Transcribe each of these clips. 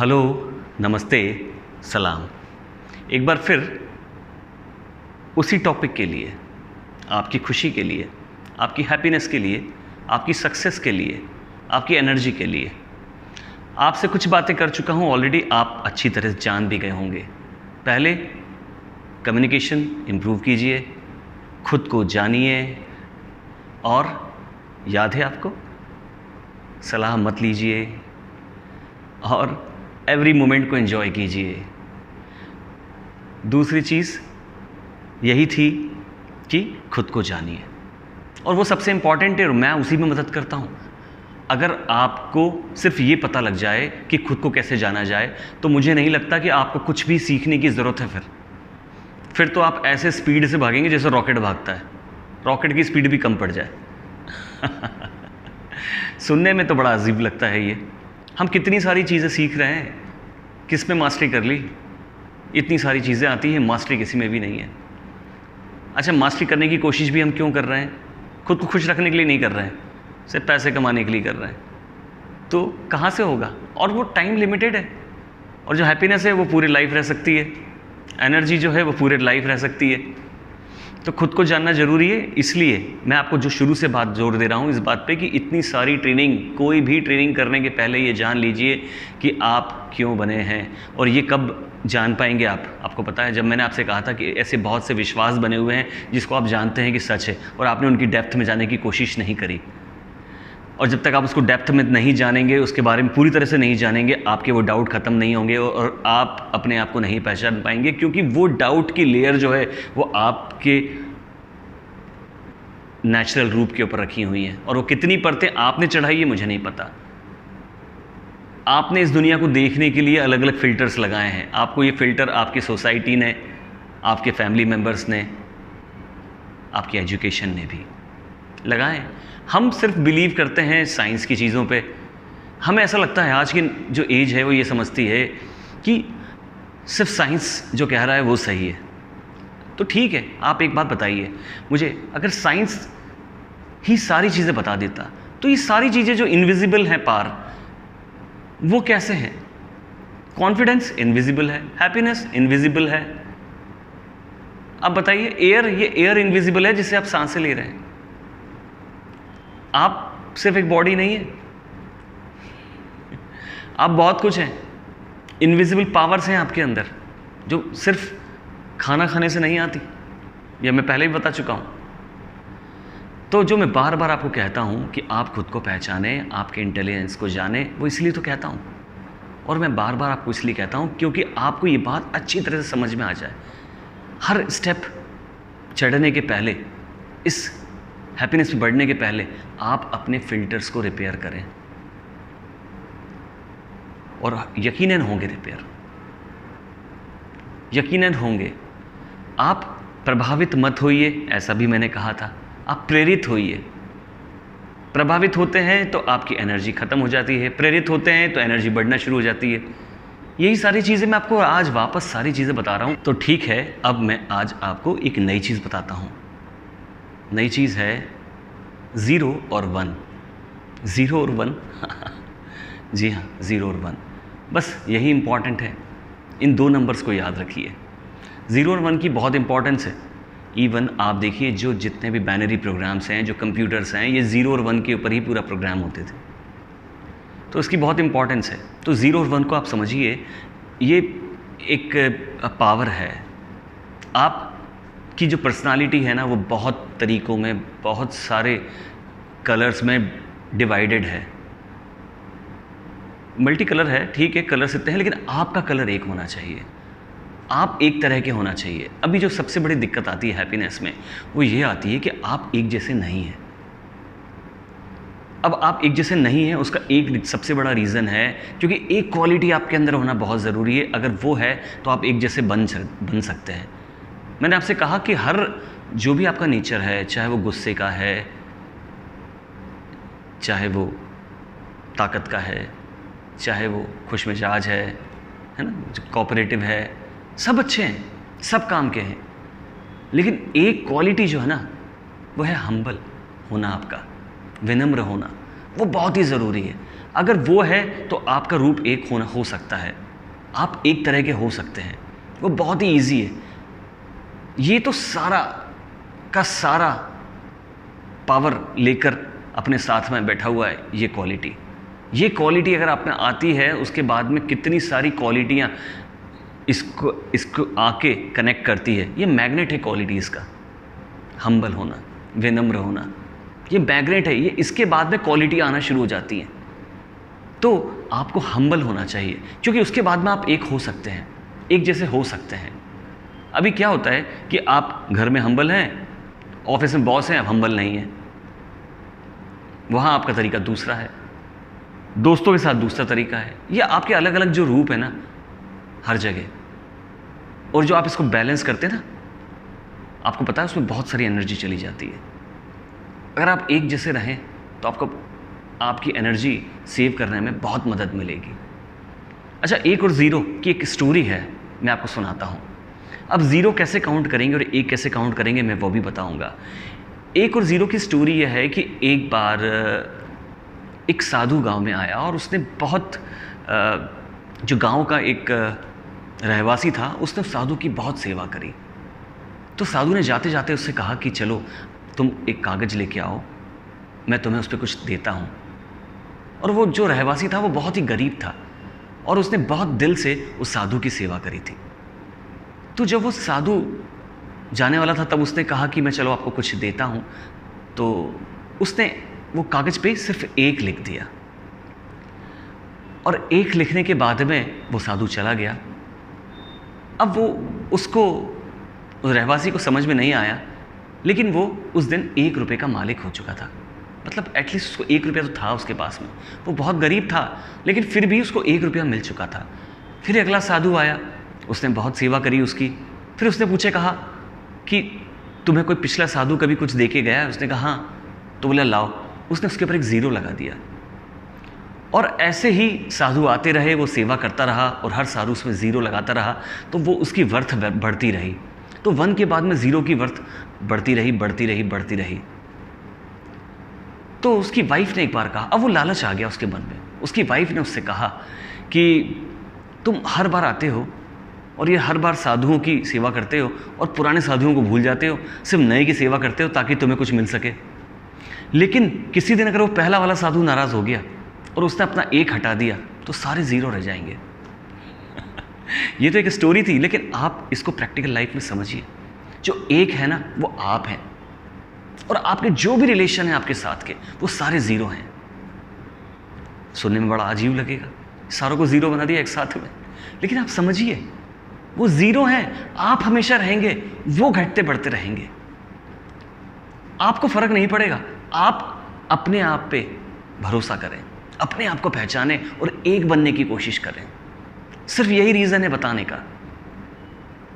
Hello, नमस्ते, सलाम। एक बार फिर उसी टॉपिक के लिए, आपकी खुशी के लिए, आपकी हैप्पीनेस के लिए, आपकी सक्सेस के लिए, आपकी एनर्जी के लिए आपसे कुछ बातें कर चुका हूँ ऑलरेडी। आप अच्छी तरह से जान भी गए होंगे। पहले कम्युनिकेशन इम्प्रूव कीजिए, खुद को जानिए, और याद है आपको, सलाह मत लीजिए और एवरी मोमेंट को एंजॉय कीजिए। दूसरी चीज़ यही थी कि खुद को जानिए, और वो सबसे इम्पॉर्टेंट है और मैं उसी में मदद करता हूँ। अगर आपको सिर्फ ये पता लग जाए कि खुद को कैसे जाना जाए, तो मुझे नहीं लगता कि आपको कुछ भी सीखने की ज़रूरत है। फिर तो आप ऐसे स्पीड से भागेंगे जैसे रॉकेट भागता है, रॉकेट की स्पीड भी कम पड़ जाए। सुनने में तो बड़ा अजीब लगता है ये। हम कितनी सारी चीज़ें सीख रहे हैं, किस में मास्टरी कर ली? इतनी सारी चीज़ें आती हैं, मास्टरी किसी में भी नहीं है। अच्छा, मास्टरी करने की कोशिश भी हम क्यों कर रहे हैं? खुद को खुश रखने के लिए नहीं कर रहे हैं, सिर्फ पैसे कमाने के लिए कर रहे हैं। तो कहाँ से होगा? और वो टाइम लिमिटेड है। और जो हैप्पीनेस है वो पूरी लाइफ रह सकती है, एनर्जी जो है वो पूरे लाइफ रह सकती है। तो खुद को जानना ज़रूरी है। इसलिए मैं आपको जो शुरू से बात जोर दे रहा हूँ इस बात पे कि इतनी सारी ट्रेनिंग, कोई भी ट्रेनिंग करने के पहले ये जान लीजिए कि आप क्यों बने हैं। और ये कब जान पाएंगे आपको पता है? जब मैंने आपसे कहा था कि ऐसे बहुत से विश्वास बने हुए हैं जिसको आप जानते हैं कि सच है, और आपने उनकी डेप्थ में जाने की कोशिश नहीं करी। और जब तक आप उसको डेप्थ में नहीं जानेंगे, उसके बारे में पूरी तरह से नहीं जानेंगे, आपके वो डाउट ख़त्म नहीं होंगे और आप अपने आप को नहीं पहचान पाएंगे। क्योंकि वो डाउट की लेयर जो है वो आपके नेचुरल रूप के ऊपर रखी हुई है, और वो कितनी परतें आपने चढ़ाई है मुझे नहीं पता। आपने इस दुनिया को देखने के लिए अलग अलग फ़िल्टर्स लगाए हैं। आपको ये फ़िल्टर आपकी सोसाइटी ने, आपके फैमिली मेम्बर्स ने, आपकी एजुकेशन ने भी लगाए। हम सिर्फ बिलीव करते हैं साइंस की चीज़ों पे। हमें ऐसा लगता है आज की जो एज है वो ये समझती है कि सिर्फ साइंस जो कह रहा है वो सही है। तो ठीक है, आप एक बात बताइए मुझे, अगर साइंस ही सारी चीज़ें बता देता तो ये सारी चीज़ें जो इनविजिबल हैं पार, वो कैसे हैं? कॉन्फिडेंस इनविजिबल है, हैप्पीनेस इनविजिबल है। अब बताइए, एयर, ये एयर इनविजिबल है जिससे आप सांसें ले रहे हैं। आप सिर्फ एक बॉडी नहीं है, आप बहुत कुछ हैं। इनविजिबल पावर्स हैं आपके अंदर जो सिर्फ खाना खाने से नहीं आती, यह मैं पहले ही बता चुका हूं। तो जो मैं बार बार आपको कहता हूं कि आप खुद को पहचानें, आपके इंटेलिजेंस को जानें, वो इसलिए तो कहता हूं। और मैं बार बार आपको इसलिए कहता हूं क्योंकि आपको ये बात अच्छी तरह से समझ में आ जाए। हर स्टेप चढ़ने के पहले, इस हैप्पीनेस में बढ़ने के पहले, आप अपने फिल्टर्स को रिपेयर करें, और यकीनन होंगे रिपेयर, यकीनन होंगे। आप प्रभावित मत होइए, ऐसा भी मैंने कहा था। आप प्रेरित होइए। प्रभावित होते हैं तो आपकी एनर्जी ख़त्म हो जाती है, प्रेरित होते हैं तो एनर्जी बढ़ना शुरू हो जाती है। यही सारी चीज़ें मैं आपको आज वापस सारी चीज़ें बता रहा हूँ। तो ठीक है, अब मैं आज आपको एक नई चीज़ बताता हूँ। नई चीज़ है 0 और 1। 0 और 1 जी हाँ, 0 और 1, बस यही इम्पॉर्टेंट है। इन दो नंबर्स को याद रखिए। 0 और 1 की बहुत इंपॉर्टेंस है। इवन आप देखिए, जो जितने भी बाइनरी प्रोग्राम्स हैं, जो कंप्यूटर्स हैं, ये 0 और 1 के ऊपर ही पूरा प्रोग्राम होते थे। तो इसकी बहुत इंपॉर्टेंस है। तो 0 और 1 को आप समझिए, ये एक पावर है। आपकी जो पर्सनालिटी है ना, वो बहुत तरीक़ों में, बहुत सारे कलर्स में डिवाइडेड है। मल्टी कलर है, ठीक है, कलर्स इतने हैं, लेकिन आपका कलर एक होना चाहिए। आप एक तरह के होना चाहिए। अभी जो सबसे बड़ी दिक्कत आती है हैप्पीनेस में, वो ये आती है कि आप एक जैसे नहीं हैं। अब आप एक जैसे नहीं हैं, उसका एक सबसे बड़ा रीज़न है क्योंकि एक क्वालिटी आपके अंदर होना बहुत ज़रूरी है। अगर वो है तो आप एक जैसे बन सकते हैं। मैंने आपसे कहा कि हर जो भी आपका नेचर है, चाहे वो गुस्से का है, चाहे वो ताकत का है, चाहे वो खुश मिजाज है ना, जो कोऑपरेटिव है, सब अच्छे हैं, सब काम के हैं। लेकिन एक क्वालिटी जो है ना, वो है हम्बल होना, आपका विनम्र होना। वो बहुत ही ज़रूरी है। अगर वो है तो आपका रूप एक होना हो सकता है, आप एक तरह के हो सकते हैं, वो बहुत ही ईजी है। ये तो सारा का सारा पावर लेकर अपने साथ में बैठा हुआ है ये क्वालिटी अगर आप में आती है, उसके बाद में कितनी सारी क्वालिटियाँ इसको आके कनेक्ट करती है। ये मैग्नेट है क्वालिटी इसका, हम्बल होना, विनम्र होना, ये मैग्नेट है। ये इसके बाद में क्वालिटी आना शुरू हो जाती है। तो आपको हम्बल होना चाहिए, क्योंकि उसके बाद में आप एक हो सकते हैं, एक जैसे हो सकते हैं। अभी क्या होता है कि आप घर में हम्बल हैं, ऑफिस में बॉस हैं, आप हम्बल नहीं हैं, वहाँ आपका तरीका दूसरा है, दोस्तों के साथ दूसरा तरीका है। ये आपके अलग अलग जो रूप है ना हर जगह, और जो आप इसको बैलेंस करते हैं ना, आपको पता है उसमें बहुत सारी एनर्जी चली जाती है। अगर आप एक जैसे रहें तो आपकी एनर्जी सेव करने में बहुत मदद मिलेगी। अच्छा, एक और ज़ीरो की एक स्टोरी है, मैं आपको सुनाता हूँ। अब ज़ीरो कैसे काउंट करेंगे और एक कैसे काउंट करेंगे मैं वो भी बताऊँगा। एक और ज़ीरो की स्टोरी यह है कि एक बार एक साधु गांव में आया और उसने बहुत जो गांव का एक रहवासी था, उसने साधु की बहुत सेवा करी। तो साधु ने जाते जाते उससे कहा कि चलो तुम एक कागज़ लेके आओ, मैं तुम्हें उस पर कुछ देता हूँ। और वो जो रहवासी था वो बहुत ही गरीब था और उसने बहुत दिल से उस साधु की सेवा करी थी। तो जब वो साधु जाने वाला था तब उसने कहा कि मैं चलो आपको कुछ देता हूँ। तो उसने वो कागज़ पे सिर्फ एक लिख दिया और एक लिखने के बाद में वो साधु चला गया। अब वो उसको उस रहवासी को समझ में नहीं आया, लेकिन वो उस दिन 1 रुपये का मालिक हो चुका था। मतलब एटलीस्ट उसको 1 रुपया तो था उसके पास में। वो बहुत गरीब था लेकिन फिर भी उसको 1 रुपया मिल चुका था। फिर अगला साधु आया, उसने बहुत सेवा करी उसकी। फिर उसने पूछे कहा कि तुम्हें कोई पिछला साधु कभी कुछ दे के गया है? उसने कहा हाँ। तो बोला लाओ। उसने उसके ऊपर एक ज़ीरो लगा दिया और ऐसे ही साधु आते रहे, वो सेवा करता रहा और हर साधु उसमें ज़ीरो लगाता रहा। तो वो उसकी वर्थ बढ़ती रही। तो 1 के बाद में 0 की वर्थ बढ़ती रही। तो उसकी वाइफ ने एक बार कहा, अब वो लालच आ गया उसके मन में। उसकी वाइफ ने उससे कहा कि तुम हर बार आते हो और ये हर बार साधुओं की सेवा करते हो और पुराने साधुओं को भूल जाते हो, सिर्फ नए की सेवा करते हो ताकि तुम्हें कुछ मिल सके। लेकिन किसी दिन अगर वो पहला वाला साधु नाराज़ हो गया और उसने अपना 1 हटा दिया तो सारे 0 रह जाएंगे। ये तो एक स्टोरी थी, लेकिन आप इसको प्रैक्टिकल लाइफ में समझिए। जो एक है ना वो आप हैं, और आपके जो भी रिलेशन है आपके साथ के वो सारे 0 हैं। सुनने में बड़ा अजीब लगेगा, सारों को 0 बना दिया एक साथ में, लेकिन आप समझिए वो 0 हैं। आप हमेशा रहेंगे, वो घटते बढ़ते रहेंगे, आपको फर्क नहीं पड़ेगा। आप अपने आप पे भरोसा करें, अपने आप को पहचानें और एक बनने की कोशिश करें। सिर्फ यही रीज़न है बताने का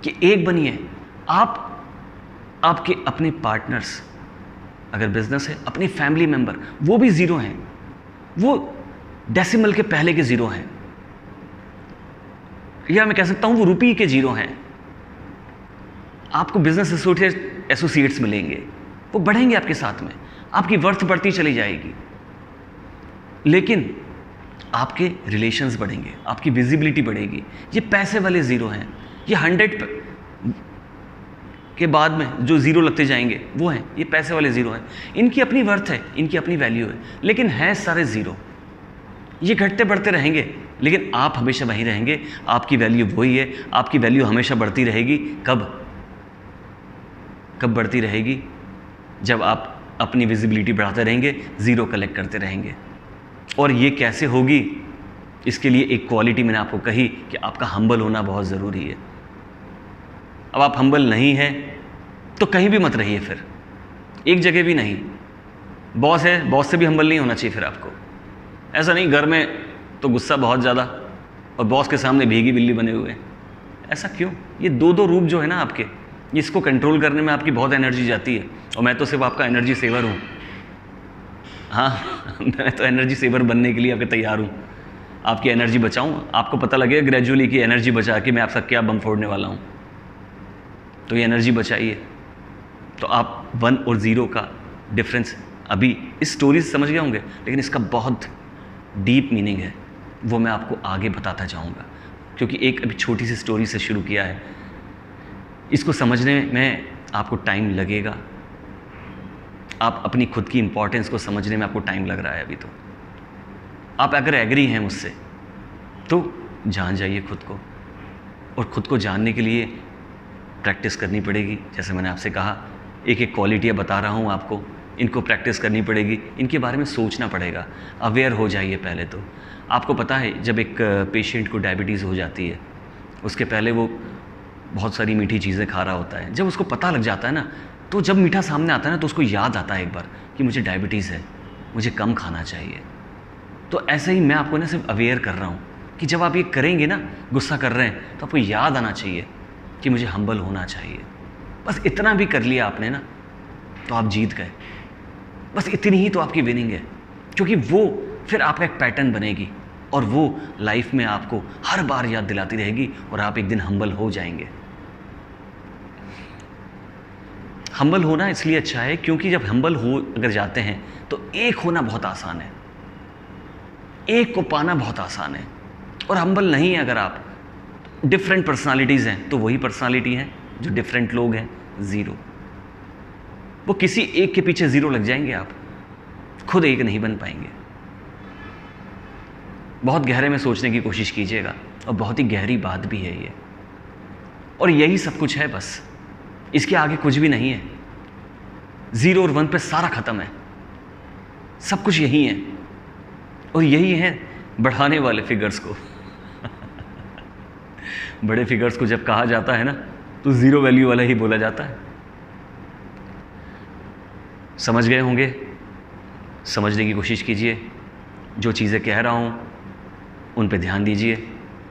कि एक बनिए। आपके अपने पार्टनर्स, अगर बिजनेस है, अपनी फैमिली मेंबर, वो भी 0 हैं, वो डेसिमल के पहले के 0 हैं, या मैं कह सकता हूं वो रुपये के 0 हैं। आपको बिजनेस एसोसिएट्स मिलेंगे, वो बढ़ेंगे आपके साथ में, आपकी वर्थ बढ़ती चली जाएगी। लेकिन आपके रिलेशंस बढ़ेंगे, आपकी विजिबिलिटी बढ़ेगी। ये पैसे वाले 0 हैं, ये 100 के बाद में जो 0 लगते जाएंगे वो हैं, ये पैसे वाले 0 हैं। इनकी अपनी वर्थ है, इनकी अपनी वैल्यू है, लेकिन हैं सारे 0। ये घटते बढ़ते रहेंगे, लेकिन आप हमेशा वहीं रहेंगे। आपकी वैल्यू वही है, आपकी वैल्यू हमेशा बढ़ती रहेगी। कब बढ़ती रहेगी? जब आप अपनी विजिबिलिटी बढ़ाते रहेंगे, 0 कलेक्ट करते रहेंगे। और ये कैसे होगी? इसके लिए एक क्वालिटी मैंने आपको कही कि आपका हम्बल होना बहुत ज़रूरी है। अब आप हम्बल नहीं हैं तो कहीं भी मत रहिए, फिर एक जगह भी नहीं। बॉस है, बॉस से भी हम्बल नहीं होना चाहिए फिर आपको। ऐसा नहीं घर में तो गुस्सा बहुत ज़्यादा और बॉस के सामने भीगी बिल्ली बने हुए हैं। ऐसा क्यों? ये 2 रूप जो है ना आपके, इसको कंट्रोल करने में आपकी बहुत एनर्जी जाती है। और मैं तो सिर्फ आपका एनर्जी सेवर हूँ। हाँ, मैं तो एनर्जी सेवर बनने के लिए आपके तैयार हूँ। आपकी एनर्जी बचाऊँ, आपको पता लगेगा ग्रेजुअली कि एनर्जी बचा के मैं आपका क्या बम फोड़ने वाला हूँ। तो ये एनर्जी बचाइए। तो आप 1 और 0 का डिफरेंस अभी इस स्टोरी से समझ गए होंगे, लेकिन इसका बहुत डीप मीनिंग है वो मैं आपको आगे बताता जाऊंगा, क्योंकि एक अभी छोटी सी स्टोरी से शुरू किया है। इसको समझने में आपको टाइम लगेगा। आप अपनी खुद की इम्पोर्टेंस को समझने में आपको टाइम लग रहा है अभी तो। आप अगर एग्री हैं मुझसे तो जान जाइए खुद को, और ख़ुद को जानने के लिए प्रैक्टिस करनी पड़ेगी। जैसे मैंने आपसे कहा, एक एक क्वालिटियाँ बता रहा हूँ आपको, इनको प्रैक्टिस करनी पड़ेगी, इनके बारे में सोचना पड़ेगा। अवेयर हो जाइए पहले तो। आपको पता है जब एक पेशेंट को डायबिटीज़ हो जाती है, उसके पहले वो बहुत सारी मीठी चीज़ें खा रहा होता है। जब उसको पता लग जाता है ना, तो जब मीठा सामने आता है ना, तो उसको याद आता है एक बार कि मुझे डायबिटीज़ है, मुझे कम खाना चाहिए। तो ऐसे ही मैं आपको ना सिर्फ अवेयर कर रहा हूँ कि जब आप ये करेंगे ना, गुस्सा कर रहे हैं, तो आपको याद आना चाहिए कि मुझे हम्बल होना चाहिए। बस इतना भी कर लिया आपने ना, तो आप जीत गए। बस इतनी ही तो आपकी विनिंग है, क्योंकि वो फिर आपका एक पैटर्न बनेगी और वो लाइफ में आपको हर बार याद दिलाती रहेगी और आप एक दिन हम्बल हो जाएंगे। हम्बल होना इसलिए अच्छा है क्योंकि जब हम्बल हो अगर जाते हैं तो एक होना बहुत आसान है, एक को पाना बहुत आसान है। और हम्बल नहीं है अगर आप, डिफरेंट पर्सनालिटीज़ हैं तो वही पर्सनालिटी हैं जो डिफरेंट लोग हैं, ज़ीरो। वो किसी एक के पीछे ज़ीरो लग जाएंगे, आप खुद एक नहीं बन पाएंगे। बहुत गहरे में सोचने की कोशिश कीजिएगा, और बहुत ही गहरी बात भी है ये। और यही सब कुछ है, बस इसके आगे कुछ भी नहीं है। 0 और 1 पे सारा ख़त्म है, सब कुछ यही है। और यही है बढ़ाने वाले फिगर्स को। बड़े फिगर्स को जब कहा जाता है ना, तो 0 वैल्यू वाला ही बोला जाता है। समझ गए होंगे? समझने की कोशिश कीजिए। जो चीज़ें कह रहा हूँ उन पे ध्यान दीजिए,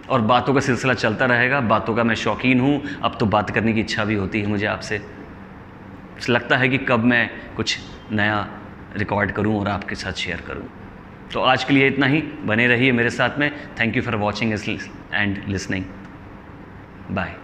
और बातों का सिलसिला चलता रहेगा। बातों का मैं शौकीन हूँ, अब तो बात करने की इच्छा भी होती है मुझे आपसे। लगता है कि कब मैं कुछ नया रिकॉर्ड करूँ और आपके साथ शेयर करूँ। तो आज के लिए इतना ही। बने रहिए मेरे साथ में। Thank you for watching and listening. Bye.